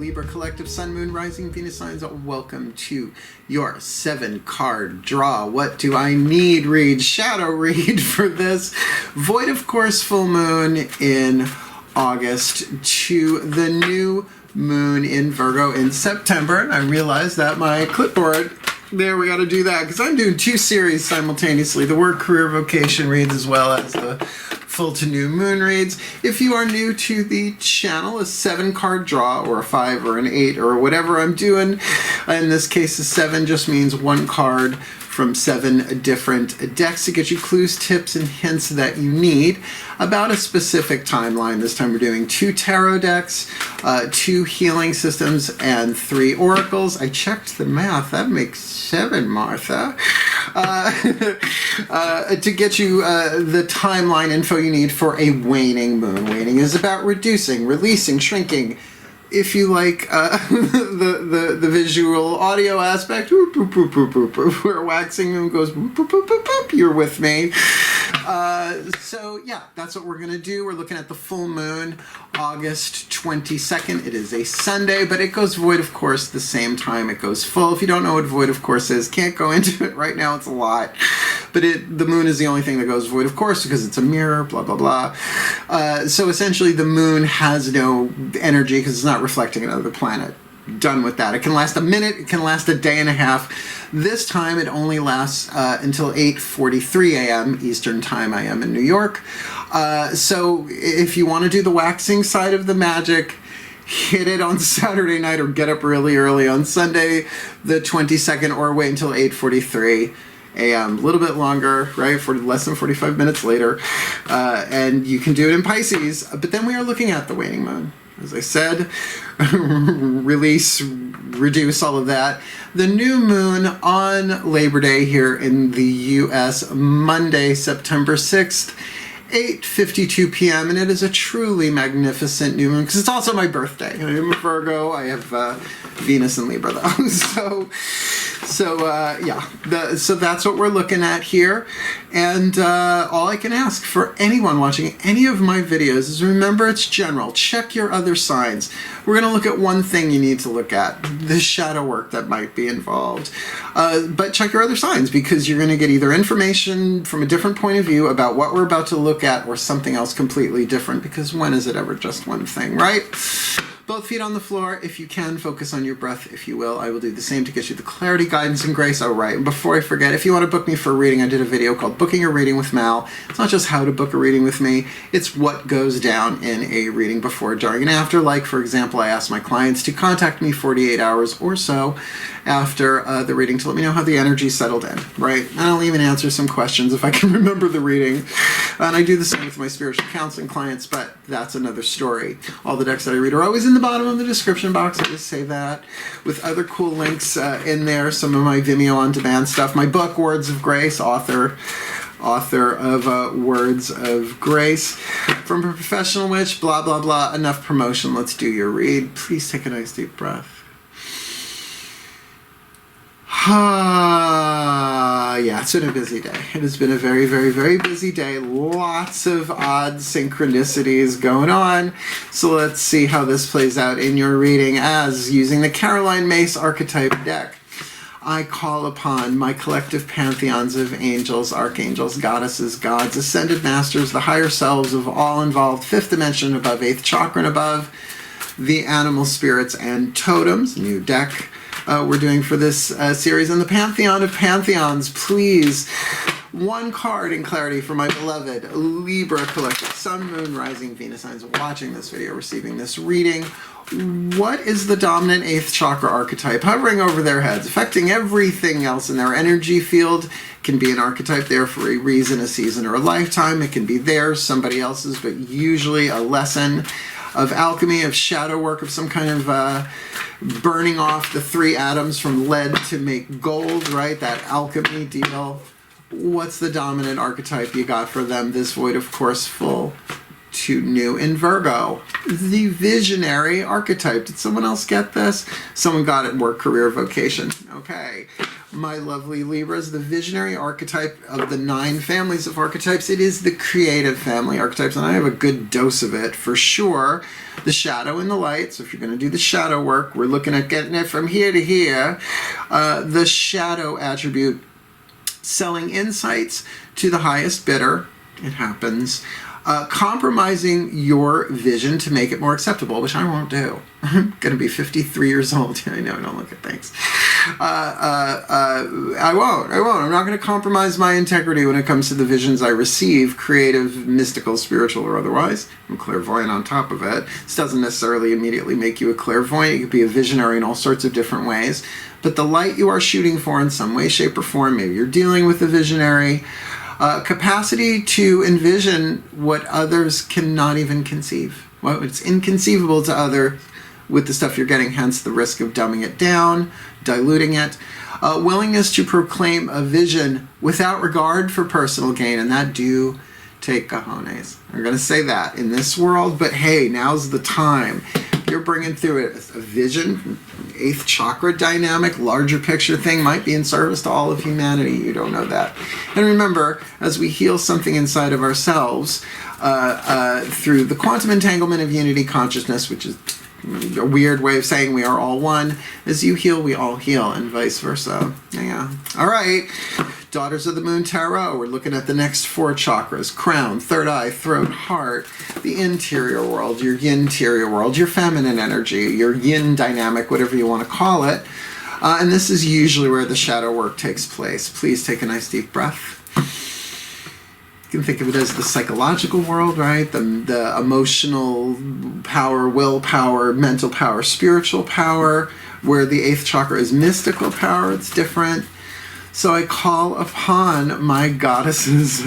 Libra Collective Sun, Moon, Rising, Venus signs. Welcome to your 7-card draw. What do I need? Read, shadow read for this void of course full moon in August to the new moon in Virgo in September. And I realized that my clipboard, there, we got to do that because I'm doing 2 series simultaneously, the work, career, vocation reads as well as the full to new moon reads. If you are new to the channel, a 7-card draw or a 5 or an 8 or whatever I'm doing, in this case a 7 just means 1 card from 7 different decks to get you clues, tips, and hints that you need about a specific timeline. This time we're doing 2 tarot decks, 2 healing systems, and 3 oracles. I checked the math. That makes 7, Martha. To get you the timeline info you need for a waning moon. Waning is about reducing, releasing, shrinking. If you like the visual audio aspect, where a waxing moon goes, you're with me. So yeah, that's what we're going to do. We're looking at the full moon, August 22nd. It is a Sunday, but it goes void, of course, the same time it goes full. If you don't know what void, of course, is, can't go into it right now. It's a lot. But the moon is the only thing that goes void, of course, because it's a mirror, blah, blah, blah. So essentially, the moon has no energy because it's not reflecting another planet. Done with that. It can last a minute. It can last a day and a half. This time it only lasts until 8:43 a.m. Eastern Time. I am in New York. So if you want to do the waxing side of the magic, hit it on Saturday night or get up really early on Sunday the 22nd, or wait until 8:43 a.m. A little bit longer, right? For less than 45 minutes later. And you can do it in Pisces. But then we are looking at the waning moon. As I said, release, reduce, all of that. The new moon on Labor Day here in the U.S., Monday, September 6th, 8:52 p.m., and it is a truly magnificent new moon because it's also my birthday. I am a Virgo. I have Venus and Libra, though. So that's what we're looking at here. And all I can ask for anyone watching any of my videos is remember it's general. Check your other signs. We're going to look at one thing you need to look at, the shadow work that might be involved. But check your other signs because you're going to get either information from a different point of view about what we're about to look at or something else completely different, because when is it ever just one thing, right? Both feet on the floor. If you can, focus on your breath, if you will. I will do the same to get you the clarity, guidance, and grace. All right, and before I forget, if you want to book me for a reading, I did a video called Booking a Reading with Mal. It's not just how to book a reading with me, it's what goes down in a reading before, during, and after. Like, for example, I ask my clients to contact me 48 hours or so after the reading to let me know how the energy settled in, right? And I'll even answer some questions if I can remember the reading. And I do the same with my spiritual counseling clients, but that's another story. All the decks that I read are always in the bottom of the description box. I just say that with other cool links in there. Some of my Vimeo on-demand stuff. My book, Words of Grace, author of Words of Grace. From a professional witch, blah, blah, blah. Enough promotion. Let's do your read. Please take a nice deep breath. Yeah, it's been a busy day. It has been a very, very, very busy day. Lots of odd synchronicities going on. So let's see how this plays out in your reading as, using the Caroline Mace archetype deck, I call upon my collective pantheons of angels, archangels, goddesses, gods, ascended masters, the higher selves of all involved, 5th dimension above, 8th chakra and above, the animal spirits and totems, new deck we're doing for this series, and the Pantheon of Pantheons. Please, 1 card in clarity for my beloved Libra Collective Sun, Moon, Rising, Venus signs watching this video, receiving this reading. What is the dominant 8th chakra archetype hovering over their heads, affecting everything else in their energy field? It can be an archetype there for a reason, a season, or a lifetime. It can be theirs, somebody else's, but usually a lesson of alchemy, of shadow work, of some kind of burning off the 3 atoms from lead to make gold, right? That alchemy deal. What's the dominant archetype you got for them? This void, of course, full to new in Virgo. The visionary archetype. Did someone else get this? Someone got it. Work, career, vocation. Okay. my lovely Libras, the visionary archetype of the 9 families of archetypes. It is the creative family archetypes, and I have a good dose of it for sure. The shadow and the light. So if you're going to do the shadow work, we're looking at getting it from here to here. The shadow attribute, selling insights to the highest bidder. It happens. Compromising your vision to make it more acceptable, which I won't do. I'm going to be 53 years old. I know, I don't look at things. I won't. I'm not going to compromise my integrity when it comes to the visions I receive, creative, mystical, spiritual, or otherwise. I'm clairvoyant on top of it. This doesn't necessarily immediately make you a clairvoyant. You could be a visionary in all sorts of different ways. But the light you are shooting for in some way, shape, or form, maybe you're dealing with a visionary, capacity to envision what others cannot even conceive. Well, it's inconceivable to others with the stuff you're getting, hence the risk of dumbing it down, diluting it. Willingness to proclaim a vision without regard for personal gain, and that do take cojones. I'm going to say that in this world, but hey, now's the time. You're bringing through it a vision, 8th chakra dynamic, larger picture thing, might be in service to all of humanity. You don't know that. And remember, as we heal something inside of ourselves through the quantum entanglement of unity consciousness, which is a weird way of saying we are all one, as you heal, we all heal, and vice versa. Yeah. All right. Daughters of the Moon Tarot, we're looking at the next 4 chakras: crown, third eye, throat, heart, the interior world, your yin-terior world, your feminine energy, your yin dynamic, whatever you want to call it. And this is usually where the shadow work takes place. Please take a nice deep breath. You can think of it as the psychological world, right? The emotional power, willpower, mental power, spiritual power, where the 8th chakra is mystical power. It's different. So I call upon my goddesses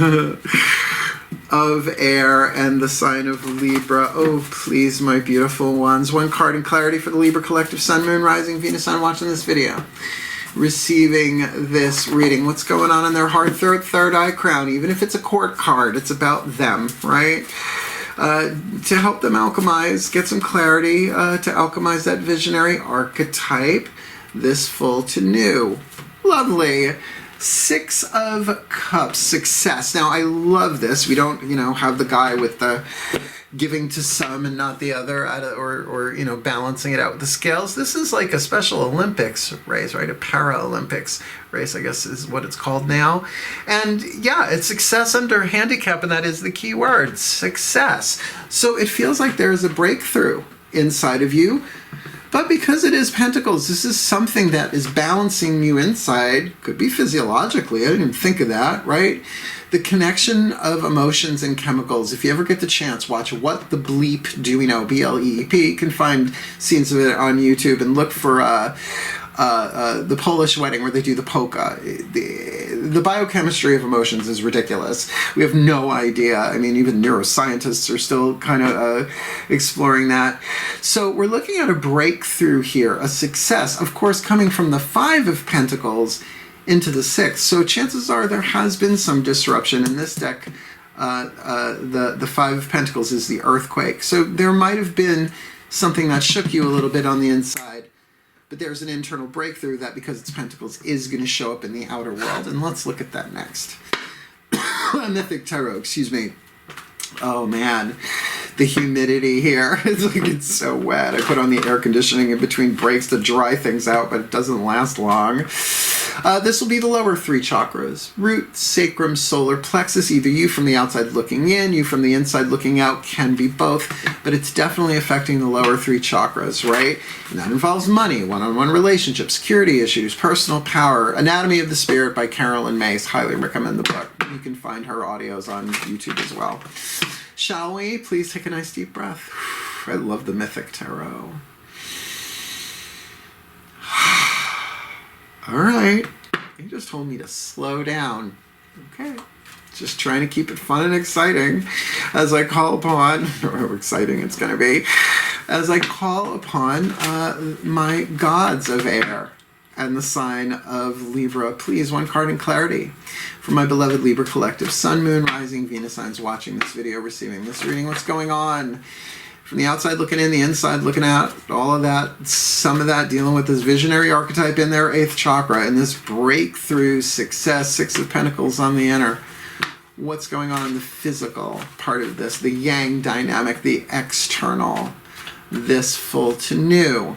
of air and the sign of Libra. Oh, please, my beautiful ones. 1 card in clarity for the Libra collective, Sun, Moon, Rising, Venus, Sun, watching this video, receiving this reading. What's going on in their heart, throat, third eye, crown? Even if it's a court card, it's about them, right? To help them alchemize, get some clarity, to alchemize that visionary archetype, this full to new. Lovely. 6 of Cups, success. Now, I love this. We don't, have the guy with the giving to some and not the other, or balancing it out with the scales. This is like a special Olympics race, right? A Paralympics race, I guess is what it's called now. And yeah, it's success under handicap, and that is the key word, success. So it feels like there is a breakthrough inside of you. But because it is Pentacles, this is something that is balancing you inside. Could be physiologically. I didn't even think of that, right? The connection of emotions and chemicals. If you ever get the chance, watch What the Bleep Do We Know, B-L-E-E-P. You can find scenes of it on YouTube and look for the Polish wedding where they do the polka. The biochemistry of emotions is ridiculous. We have no idea. I mean, even neuroscientists are still kind of exploring that. So we're looking at a breakthrough here, a success, of course, coming from the 5 of Pentacles into the 6th. So chances are there has been some disruption in this deck. The 5 of Pentacles is the earthquake. So there might have been something that shook you a little bit on the inside. But there's an internal breakthrough that, because it's Pentacles, is going to show up in the outer world. And let's look at that next. Mythic Tarot, excuse me. Oh, man. The humidity here. It's so wet. I put on the air conditioning in between breaks to dry things out, but it doesn't last long. This will be the lower 3 chakras. Root, sacrum, solar plexus. Either you from the outside looking in, you from the inside looking out. Can be both. But it's definitely affecting the lower 3 chakras, right? And that involves money, one-on-one relationships, security issues, personal power. Anatomy of the Spirit by Carolyn Mace. Highly recommend the book. You can find her audios on YouTube as well. Shall we? Please take a nice deep breath. I love the Mythic Tarot. All right. You just told me to slow down. Okay. Just trying to keep it fun and exciting as I call upon, or how exciting it's going to be, as I call upon my gods of air and the sign of Libra. Please, 1 card in clarity for my beloved Libra collective. Sun, Moon, Rising, Venus signs watching this video, receiving this reading. What's going on? From the outside looking in, the inside looking out, all of that, some of that dealing with this visionary archetype in their 8th chakra and this breakthrough success, 6 of Pentacles on the inner. What's going on in the physical part of this, the yang dynamic, the external, this full to new.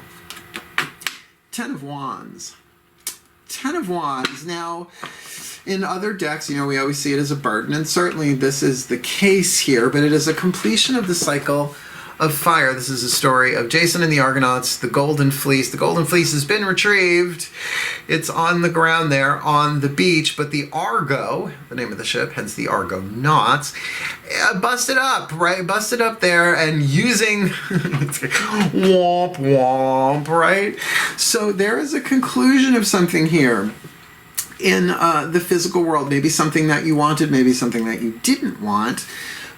10 of Wands. 10 of Wands. Now, in other decks, we always see it as a burden, and certainly this is the case here, but it is a completion of the cycle of fire. This is a story of Jason and the Argonauts, the Golden Fleece. The Golden Fleece has been retrieved. It's on the ground there on the beach, but the Argo, the name of the ship, hence the Argonauts, busted up, right? Busted up there and using womp womp, right? So there is a conclusion of something here in the physical world. Maybe something that you wanted, maybe something that you didn't want.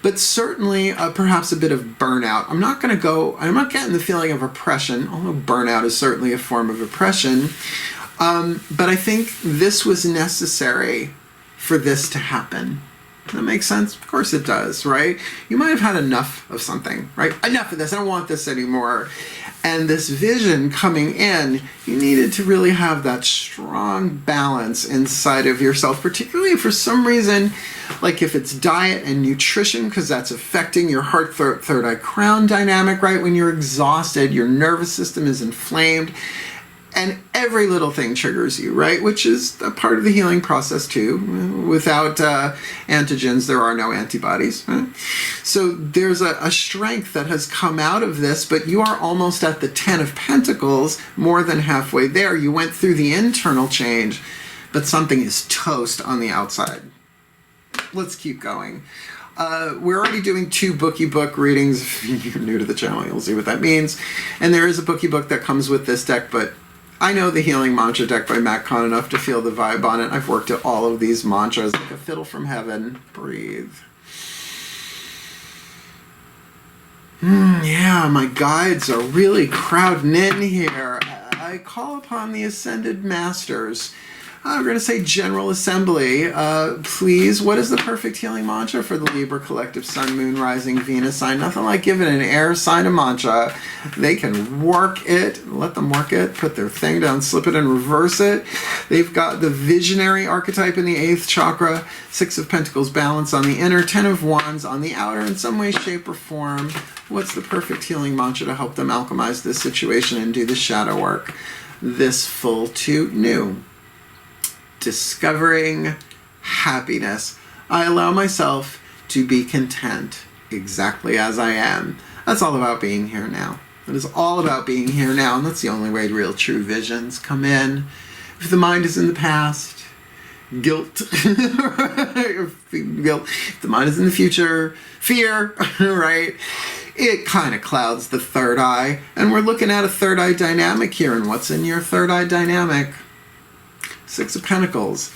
But certainly perhaps a bit of burnout. I'm not getting the feeling of oppression, although burnout is certainly a form of oppression. But I think this was necessary for this to happen. Does that make sense? Of course it does, right? You might have had enough of something, right? Enough of this, I don't want this anymore. And this vision coming in, you needed to really have that strong balance inside of yourself, particularly if for some reason, like if it's diet and nutrition, because that's affecting your heart, third eye, crown dynamic, right? When you're exhausted, your nervous system is inflamed, and every little thing triggers you, right? Which is a part of the healing process too. Without antigens, there are no antibodies. Right? So there's a strength that has come out of this, but you are almost at the 10 of Pentacles, more than halfway there. You went through the internal change, but something is toast on the outside. Let's keep going. We're already doing 2 bookie book readings. If you're new to the channel, you'll see what that means. And there is a bookie book that comes with this deck, but I know the Healing Mantra deck by Matt Kahn enough to feel the vibe on it. I've worked at all of these mantras like a fiddle from heaven. Breathe. Yeah, my guides are really crowding in here. I call upon the Ascended Masters. We're going to say General Assembly. Please, what is the perfect healing mantra for the Libra collective Sun, Moon, Rising, Venus sign? Nothing like giving an air sign a mantra. They can work it. Let them work it. Put their thing down, slip it, and reverse it. They've got the visionary archetype in the 8th chakra, 6 of Pentacles balance on the inner, 10 of Wands on the outer in some way, shape, or form. What's the perfect healing mantra to help them alchemize this situation and do the shadow work? This full to new. Discovering happiness. I allow myself to be content exactly as I am. That's all about being here now. It is all about being here now, and that's the only way real true visions come in. If the mind is in the past, guilt. If the mind is in the future, fear, right? It kind of clouds the third eye, and we're looking at a third eye dynamic here. And what's in your third eye dynamic? 6 of Pentacles.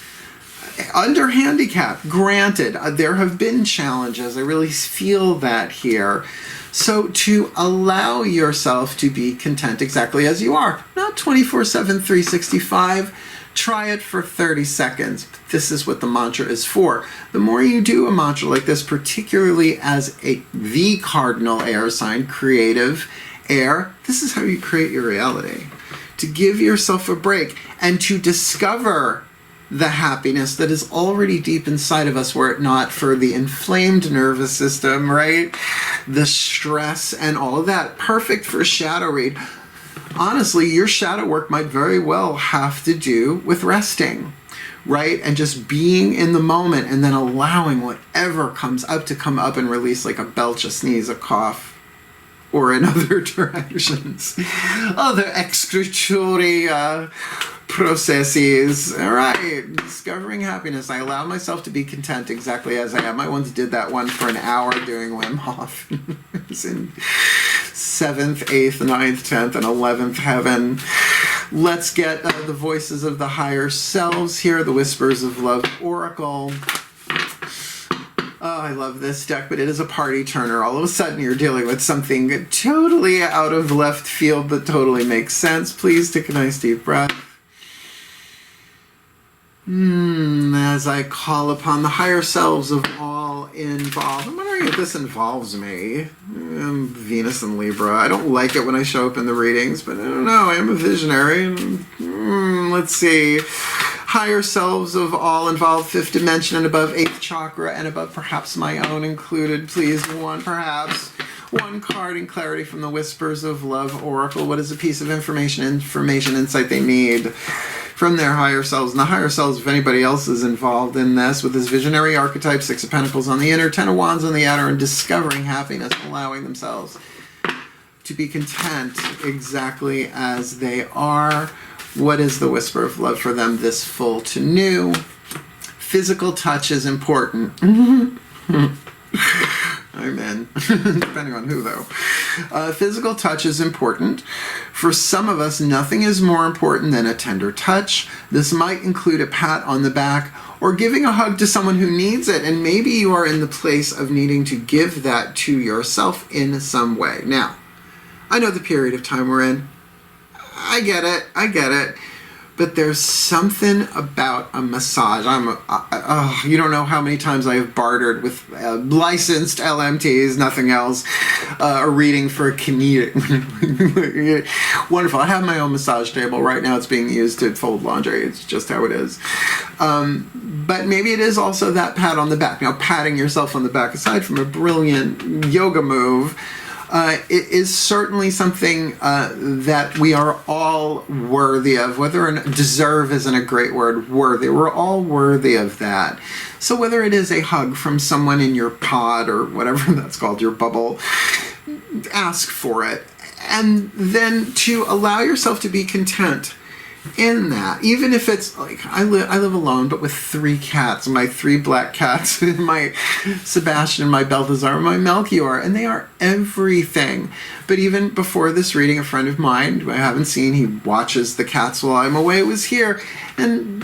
Under handicap, granted, there have been challenges. I really feel that here. So to allow yourself to be content exactly as you are, not 24/7, 365, try it for 30 seconds. This is what the mantra is for. The more you do a mantra like this, particularly as the cardinal air sign, creative air, this is how you create your reality. To give yourself a break and to discover the happiness that is already deep inside of us, were it not for the inflamed nervous system, right? The stress and all of that. Perfect for a shadow read. Honestly, your shadow work might very well have to do with resting, right? And just being in the moment and then allowing whatever comes up to come up and release, like a belch, a sneeze, a cough, or in other directions, other excretory processes. All right, discovering happiness. I allow myself to be content exactly as I am. I once did that one for an hour doing Wim Hof. It was in 7th, 8th, 9th, 10th, and 11th heaven. Let's get the voices of the higher selves here, the Whispers of Love Oracle. Oh, I love this deck, but it is a party turner. All of a sudden, you're dealing with something totally out of left field that totally makes sense. Please take a nice deep breath. As I call upon the higher selves of all involved. I'm wondering if this involves me. Venus and Libra. I don't like it when I show up in the readings, but I don't know. I am a visionary. Let's see. Higher selves of all involved, 5th dimension and above, 8th chakra and above, perhaps my own included. Please, perhaps. One card in clarity from the Whispers of Love Oracle. What is a piece of information, insight they need from their higher selves? And the higher selves, if anybody else is involved in this, with this visionary archetype, 6 of Pentacles on the inner, 10 of Wands on the outer, and discovering happiness, allowing themselves to be content exactly as they are. What is the whisper of love for them this full to new? Physical touch is important. I'm in. Depending on who, though. Physical touch is important. For some of us, nothing is more important than a tender touch. This might include a pat on the back or giving a hug to someone who needs it. And maybe you are in the place of needing to give that to yourself in some way. Now, I know the period of time we're in. I get it. But there's something about a massage. You don't know how many times I have bartered with licensed LMTs, nothing else, a reading for a KINDLE. Wonderful. I have my own massage table. Right now it's being used to fold laundry. It's just how it is. But maybe it is also that pat on the back. Now, patting yourself on the back, aside from a brilliant yoga move, it is certainly something that we are all worthy of. Deserve isn't a great word, worthy. We're all worthy of that. So whether it is a hug from someone in your pod or whatever that's called, your bubble, ask for it. And then to allow yourself to be content in that, even if it's like I live alone, but with 3 cats, my 3 black cats, my Sebastian, my Balthazar, my Melchior, and they are everything. But even before this reading, a friend of mine who I haven't seen, he watches the cats while I'm away, was here, and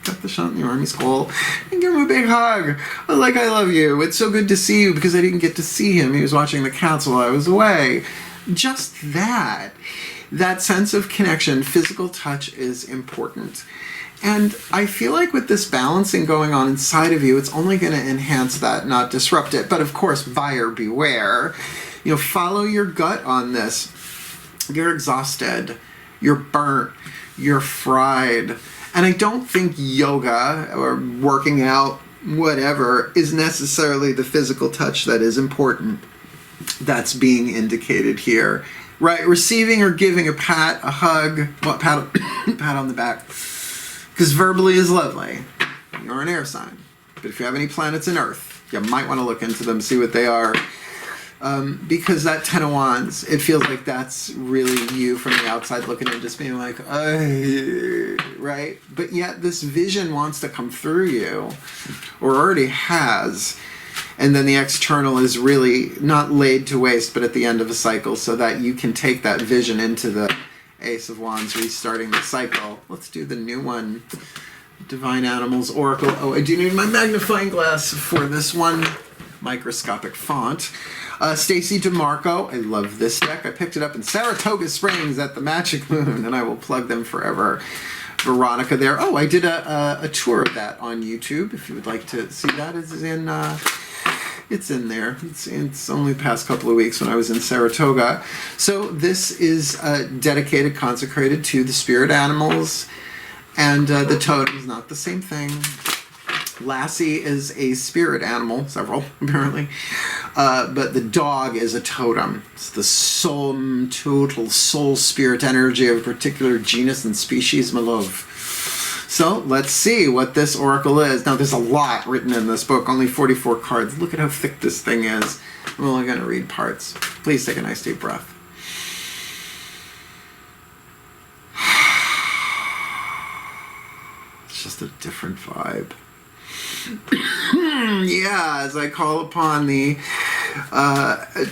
got the shot in the arm, he's cool, and give him a big hug. Like, I love you. It's so good to see you, because I didn't get to see him. He was watching the cats while I was away. Just that sense of connection, physical touch is important. And I feel like with this balancing going on inside of you, it's only going to enhance that, not disrupt it. But of course, buyer beware. Follow your gut on this. You're exhausted. You're burnt. You're fried. And I don't think yoga or working out, whatever, is necessarily the physical touch that is important. That's being indicated here. Right, receiving or giving a pat, a hug, pat on the back, because verbally is lovely. You're an air sign. But if you have any planets in Earth, you might want to look into them, see what they are. Because that 10 of Wands, it feels like that's really you from the outside looking in, just being like, right? But yet this vision wants to come through you, or already has. And then the external is really not laid to waste, but at the end of a cycle, so that you can take that vision into the Ace of Wands, restarting the cycle. Let's do the new one. Divine Animals Oracle. Oh, I do need my magnifying glass for this one. Microscopic font. Stacey Demarco. I love this deck. I picked it up in Saratoga Springs at the Magic Moon, and I will plug them forever. Veronica there. Oh, I did a tour of that on YouTube. If you would like to see that, it's in there. It's only the past couple of weeks when I was in Saratoga. So this is dedicated, consecrated to the spirit animals, and the totem is not the same thing. Lassie is a spirit animal, several apparently, but the dog is a totem. It's the total soul spirit energy of a particular genus and species, my love. So let's see what this oracle is. Now, there's a lot written in this book, only 44 cards. Look at how thick this thing is. I'm only going to read parts. Please take a nice deep breath. It's just a different vibe. Yeah, as I call upon the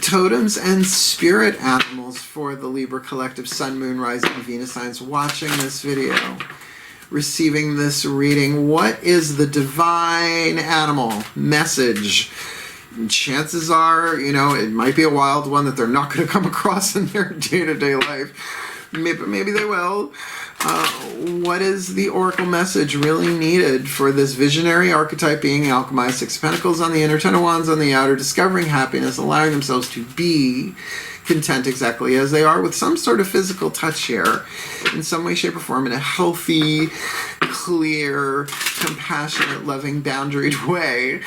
totems and spirit animals for the Libra Collective Sun, Moon, Rising, Venus signs watching this video, receiving this reading. What is the divine animal message? Chances are, it might be a wild one that they're not going to come across in their day-to-day life. maybe they will. What is the oracle message really needed for this visionary archetype being alchemized? 6 of Pentacles on the inner, 10 of Wands on the outer, discovering happiness, allowing themselves to be content exactly as they are with some sort of physical touch here in some way, shape, or form, in a healthy, clear, compassionate, loving, boundaried way.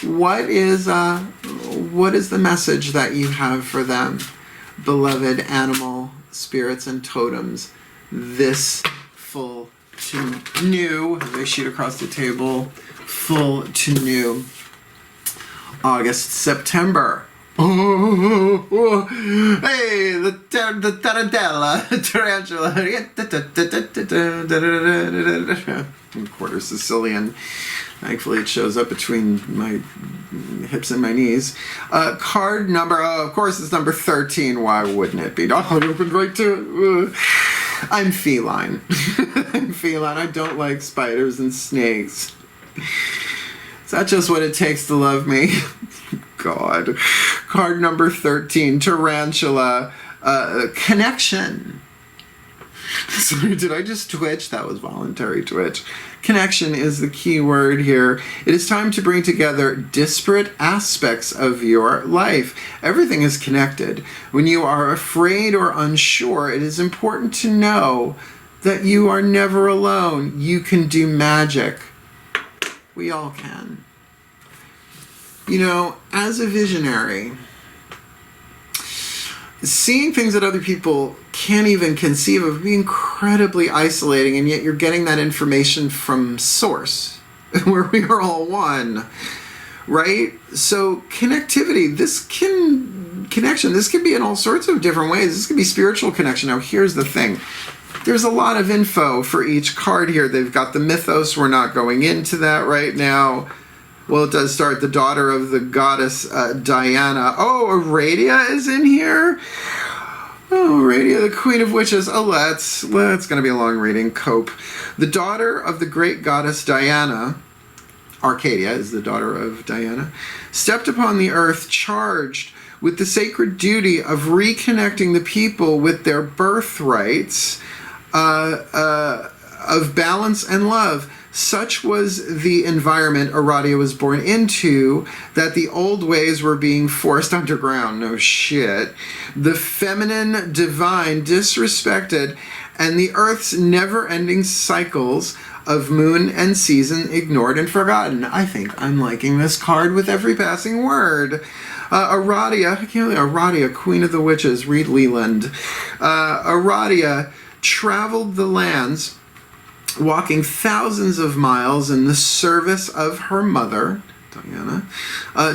What is the message that you have for them, beloved animal spirits and totems, this full to new, as I shoot across the table, full to new August, September? Oh, hey, the tarantella, tarantula, quarter Sicilian. Thankfully, it shows up between my hips and my knees. Card number, of course, it's number 13. Why wouldn't it be? Oh, it opened right to it. I'm feline. I'm feline. I don't like spiders and snakes. Is that just what it takes to love me? God. Card number 13, tarantula, connection. Sorry, did I just twitch? That was voluntary twitch. Connection is the key word here. It is time to bring together disparate aspects of your life. Everything is connected. When you are afraid or unsure, it is important to know that you are never alone. You can do magic. We all can. You know, as a visionary, seeing things that other people can't even conceive of be incredibly isolating, and yet you're getting that information from source, where we are all one, right? So connectivity, this can be in all sorts of different ways. This could be spiritual connection. Now, here's the thing. There's a lot of info for each card here. They've got the mythos. We're not going into that right now. Well, it does start the daughter of the goddess Diana. Oh, Aradia is in here. Oh, Aradia, the queen of witches. Oh, that's going to be a long reading. Cope. The daughter of the great goddess Diana, Arcadia is the daughter of Diana, stepped upon the earth charged with the sacred duty of reconnecting the people with their birthrights of balance and love. Such was the environment Aradia was born into, that the old ways were being forced underground. No shit. The feminine divine disrespected, and the earth's never-ending cycles of moon and season ignored and forgotten. I think I'm liking this card with every passing word. Aradia, I can't believe Aradia, queen of the witches, read Leland. Aradia traveled the lands, walking thousands of miles in the service of her mother, Diana,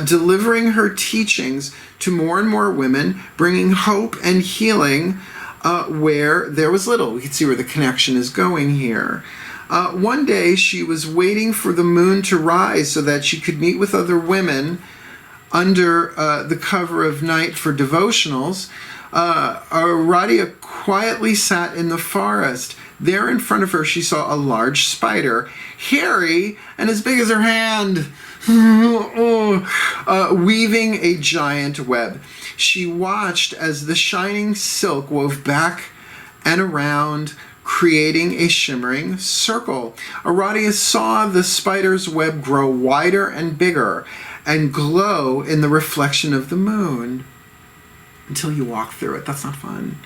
delivering her teachings to more and more women, bringing hope and healing where there was little. We can see where the connection is going here. One day she was waiting for the moon to rise so that she could meet with other women under the cover of night for devotionals. Aradia quietly sat in the forest. There in front of her, she saw a large spider, hairy and as big as her hand, weaving a giant web. She watched as the shining silk wove back and around, creating a shimmering circle. Aradia saw the spider's web grow wider and bigger and glow in the reflection of the moon. Until you walk through it. That's not fun.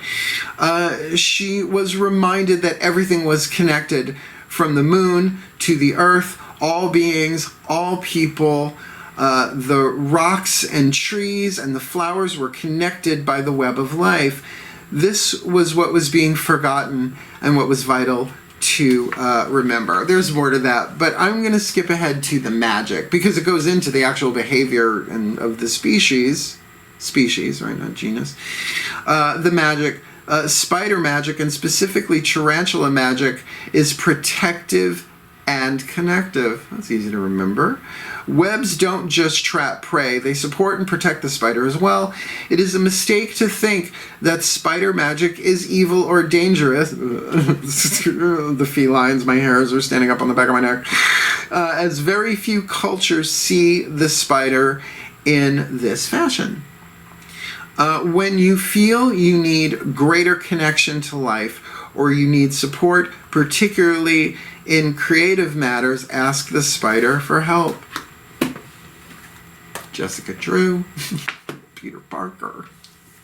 She was reminded that everything was connected, from the moon to the earth, all beings, all people. The rocks and trees and the flowers were connected by the web of life. This was what was being forgotten and what was vital to remember. There's more to that, but I'm going to skip ahead to the magic because it goes into the actual behavior of the species, right, not genus. The magic, spider magic, and specifically tarantula magic, is protective and connective. That's easy to remember. Webs don't just trap prey, they support and protect the spider as well. It is a mistake to think that spider magic is evil or dangerous. The felines, my hairs are standing up on the back of my neck. As very few cultures see the spider in this fashion. When you feel you need greater connection to life or you need support, particularly in creative matters, ask the spider for help. Jessica Drew, Peter Parker,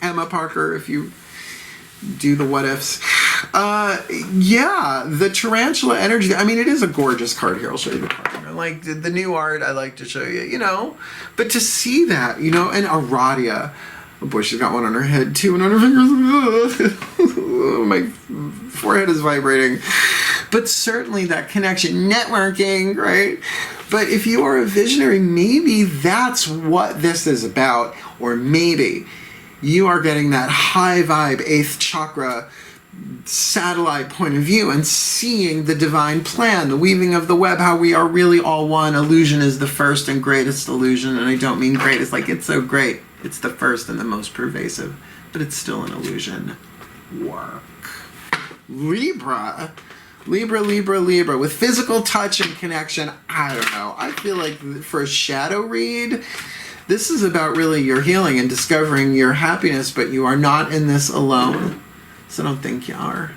Emma Parker, if you do the what ifs. Yeah, the tarantula energy. I mean, it is a gorgeous card here. I'll show you the card. Like the new art, I like to show you, you know. But to see that, you know, and Aradia. Oh boy, she's got one on her head too, and on her fingers. My forehead is vibrating. But certainly that connection, networking, right? But if you are a visionary, maybe that's what this is about. Or maybe you are getting that high vibe, 8th chakra, satellite point of view and seeing the divine plan, the weaving of the web, how we are really all one. Illusion is the first and greatest illusion. And I don't mean great. It's like it's so great. It's the first and the most pervasive. But it's still an illusion. Work. Libra. Libra. With physical touch and connection, I don't know. I feel like for a shadow read, this is about really your healing and discovering your happiness, but you are not in this alone. So don't think you are.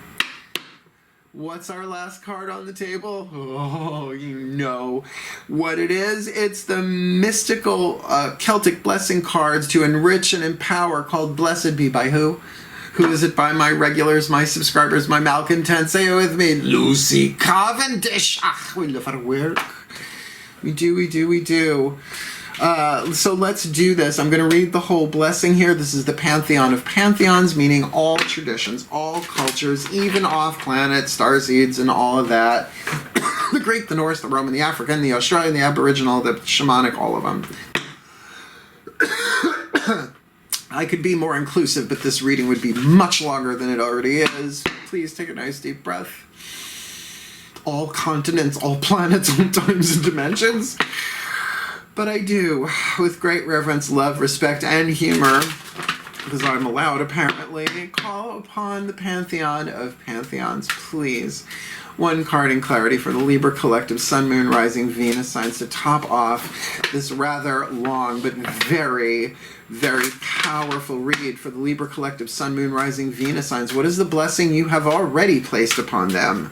What's our last card on the table? Oh, you know what it is. It's the mystical Celtic blessing cards to enrich and empower, called Blessed Be by who? Who is it by? My regulars, my subscribers, my malcontents. Say it with me. Lucy Cavendish. Ah, we love our work. We do. So let's do this. I'm going to read the whole blessing here. This is the pantheon of pantheons, meaning all traditions, all cultures, even off-planet, starseeds, and all of that. The Greek, the Norse, the Roman, the African, the Australian, the Aboriginal, the shamanic, all of them. I could be more inclusive, but this reading would be much longer than it already is. Please take a nice deep breath. All continents, all planets, all times and dimensions. But I do, with great reverence, love, respect, and humor, because I'm allowed, apparently, call upon the pantheon of pantheons, please. One card in clarity for the Libra Collective Sun, Moon, Rising, Venus signs to top off this rather long but very, very powerful read for the Libra Collective Sun, Moon, Rising, Venus signs. What is the blessing you have already placed upon them?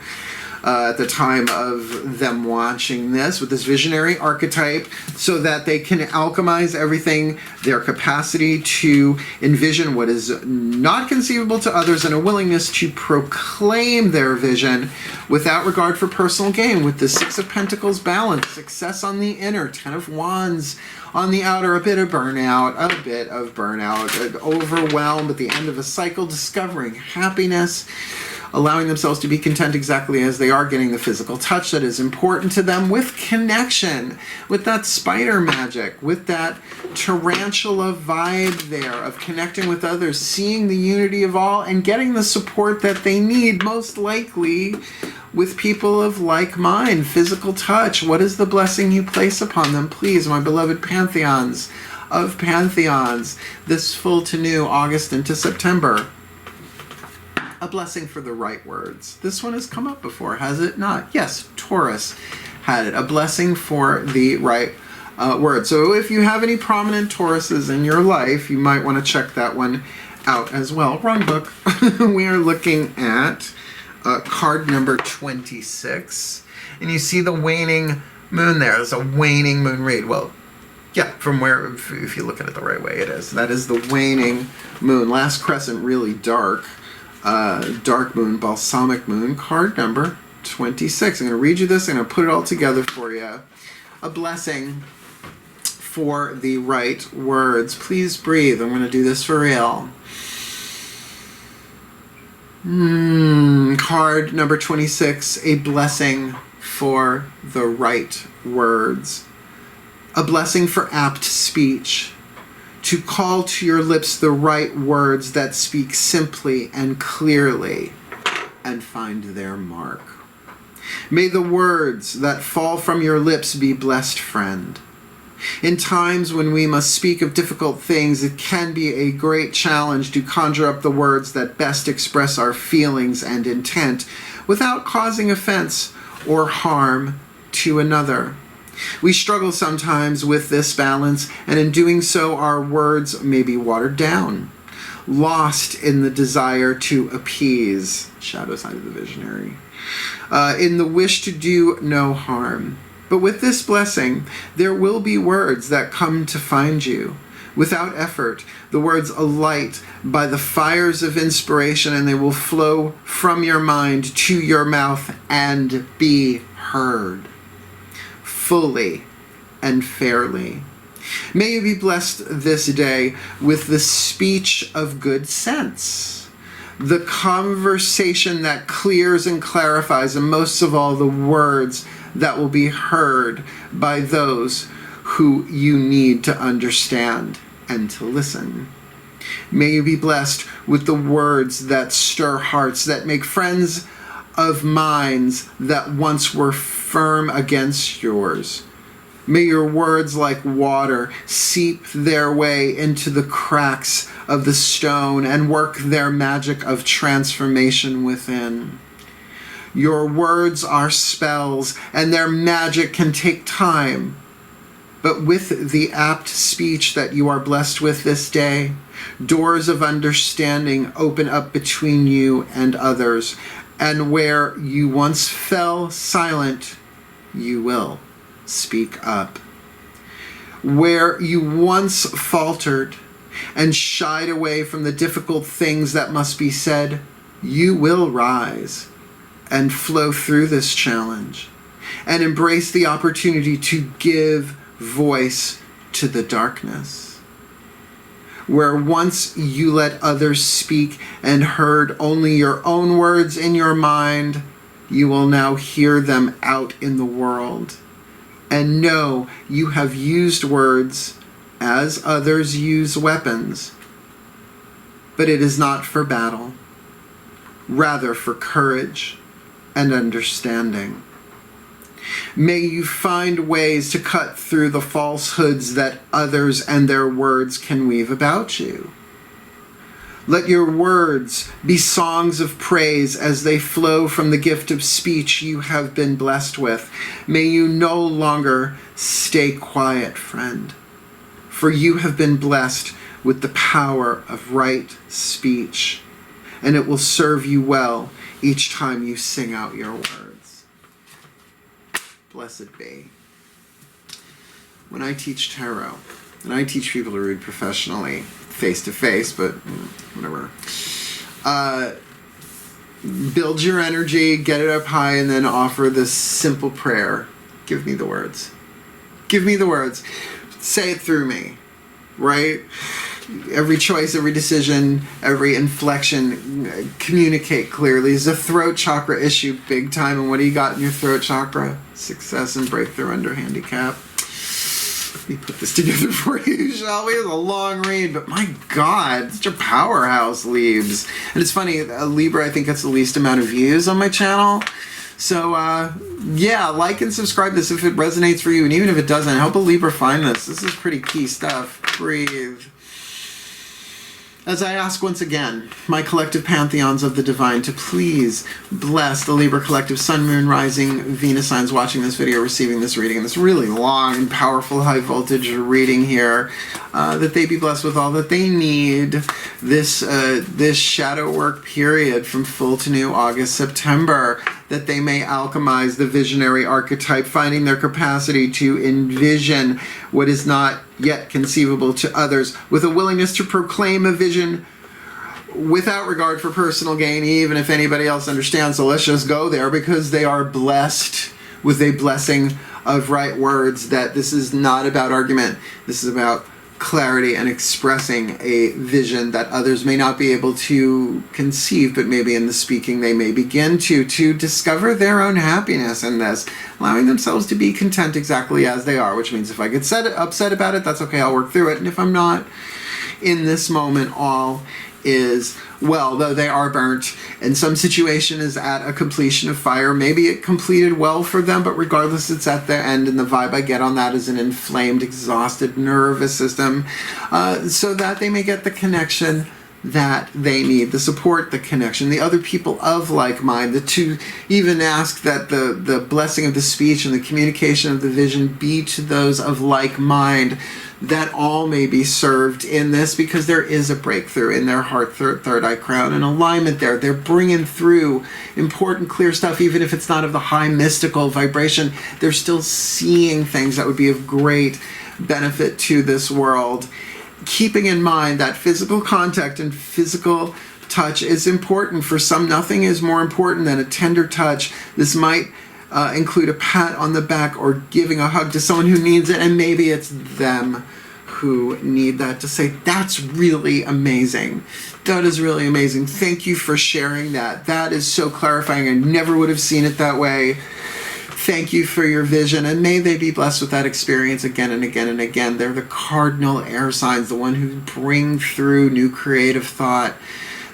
At the time of them watching this, with this visionary archetype, so that they can alchemize everything, their capacity to envision what is not conceivable to others, and a willingness to proclaim their vision without regard for personal gain, with the 6 of Pentacles balance, success on the inner, 10 of Wands on the outer, a bit of burnout, overwhelmed at the end of a cycle, discovering happiness, allowing themselves to be content exactly as they are, getting the physical touch that is important to them, with connection, with that spider magic, with that tarantula vibe there of connecting with others, seeing the unity of all, and getting the support that they need, most likely with people of like mind, physical touch. What is the blessing you place upon them? Please, my beloved pantheons of pantheons, this full to new August into September. A blessing for the right words. This one has come up before, has it not? Yes, Taurus had it. A blessing for the right word. So if you have any prominent Tauruses in your life, you might want to check that one out as well. Wrong book. We are looking at card number 26. And you see the waning moon there. There's a waning moon read. Well, yeah, from where, if you look at it the right way, it is. That is the waning moon. Last crescent, really dark. Dark moon, balsamic moon, card number 26. I'm going to read you this. I'm going to put it all together for you. A blessing for the right words. Please breathe. I'm going to do this for real. Card number 26. A blessing for the right words. A blessing for apt speech. To call to your lips the right words that speak simply and clearly and find their mark. May the words that fall from your lips be blessed, friend. In times when we must speak of difficult things, it can be a great challenge to conjure up the words that best express our feelings and intent without causing offense or harm to another. We struggle sometimes with this balance, and in doing so, our words may be watered down, lost in the desire to appease, shadow side of the visionary, in the wish to do no harm. But with this blessing, there will be words that come to find you. Without effort, the words alight by the fires of inspiration, and they will flow from your mind to your mouth and be heard fully and fairly. May you be blessed this day with the speech of good sense, the conversation that clears and clarifies, and most of all, the words that will be heard by those who you need to understand and to listen. May you be blessed with the words that stir hearts, that make friends of minds that once were firm against yours. May your words like water seep their way into the cracks of the stone and work their magic of transformation within. Your words are spells, and their magic can take time. But with the apt speech that you are blessed with this day, doors of understanding open up between you and others, and where you once fell silent, you will speak up. Where you once faltered and shied away from the difficult things that must be said, you will rise and flow through this challenge and embrace the opportunity to give voice to the darkness. Where once you let others speak and heard only your own words in your mind, you will now hear them out in the world and know you have used words as others use weapons, but it is not for battle, rather for courage and understanding. May you find ways to cut through the falsehoods that others and their words can weave about you. Let your words be songs of praise as they flow from the gift of speech you have been blessed with. May you no longer stay quiet, friend, for you have been blessed with the power of right speech, and it will serve you well each time you sing out your words. Blessed be. When I teach tarot, and I teach people to read professionally, face-to-face, but whatever, build your energy, get it up high, and then offer this simple prayer. Give me the words. Give me the words. Say it through me, right? Every choice, every decision, every inflection, communicate clearly. Is the throat chakra issue big time? And what do you got in your throat chakra? Success and breakthrough under handicap. Let me put this together for you, shall we? It's a long read, but my God, such a powerhouse, Libs. And it's funny, Libra, I think, gets the least amount of views on my channel. So, yeah, like and subscribe this if it resonates for you. And even if it doesn't, help a Libra find this. This is pretty key stuff. Breathe. As I ask once again, my collective pantheons of the divine to please bless the Libra collective sun, moon, rising, Venus signs watching this video, receiving this reading, and this really long and powerful high voltage reading here, that they be blessed with all that they need this shadow work period from full to new August, September, that they may alchemize the visionary archetype, finding their capacity to envision what is not yet conceivable to others, with a willingness to proclaim a vision without regard for personal gain, even if anybody else understands. So let's just go there, because they are blessed with a blessing of right words, that this is not about argument. This is about clarity and expressing a vision that others may not be able to conceive, but maybe in the speaking they may begin to discover their own happiness in this, allowing themselves to be content exactly as they are, which means if I get upset about it, that's okay, I'll work through it. And if I'm not, in this moment, all is well, though they are burnt, and some situation is at a completion of fire. Maybe it completed well for them, but regardless, it's at their end, and the vibe I get on that is an inflamed, exhausted nervous system, so that they may get the connection that they need, the support, the connection, the other people of like mind, to even ask that the blessing of the speech and the communication of the vision be to those of like mind, that all may be served in this, because there is a breakthrough in their heart, third eye crown, and alignment there. They're bringing through important, clear stuff, even if it's not of the high mystical vibration. They're still seeing things that would be of great benefit to this world. Keeping in mind that physical contact and physical touch is important. For some, nothing is more important than a tender touch. This might include a pat on the back or giving a hug to someone who needs it, and maybe it's them who need that, to say, that's really amazing. That is really amazing. Thank you for sharing that. That is so clarifying. I never would have seen it that way. Thank you for your vision, and may they be blessed with that experience again and again and again. They're the cardinal air signs, the one who bring through new creative thought,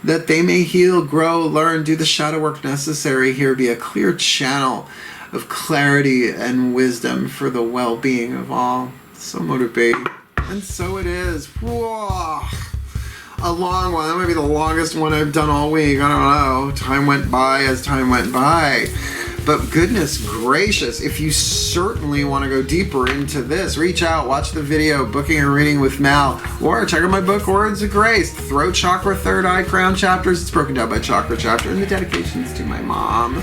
that they may heal, grow, learn, do the shadow work necessary here, be a clear channel of clarity and wisdom for the well-being of all. So mote it be. And so it is. Whoa. A long one. That might be the longest one I've done all week. I don't know. Time went by as time went by. But goodness gracious, if you certainly want to go deeper into this, reach out, watch the video, Booking a Reading with Mal, or check out my book, Words of Grace, Throat Chakra, Third Eye Crown chapters. It's broken down by chakra chapter, and the dedications to my mom,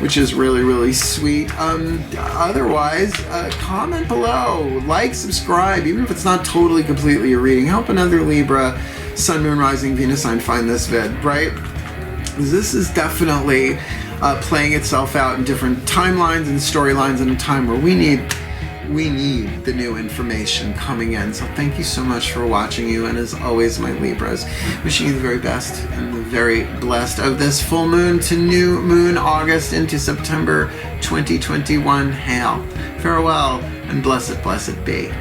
which is really, really sweet. Otherwise, comment below, like, subscribe, even if it's not totally completely a reading. Help another Libra, Sun, Moon, Rising, Venus sign find this vid, right? This is definitely playing itself out in different timelines and storylines in a time where we need the new information coming in. So thank you so much for watching, you, and as always, my Libras, wishing you the very best and the very blessed of this full moon to new moon August into September 2021. Hail, farewell, and blessed, blessed be.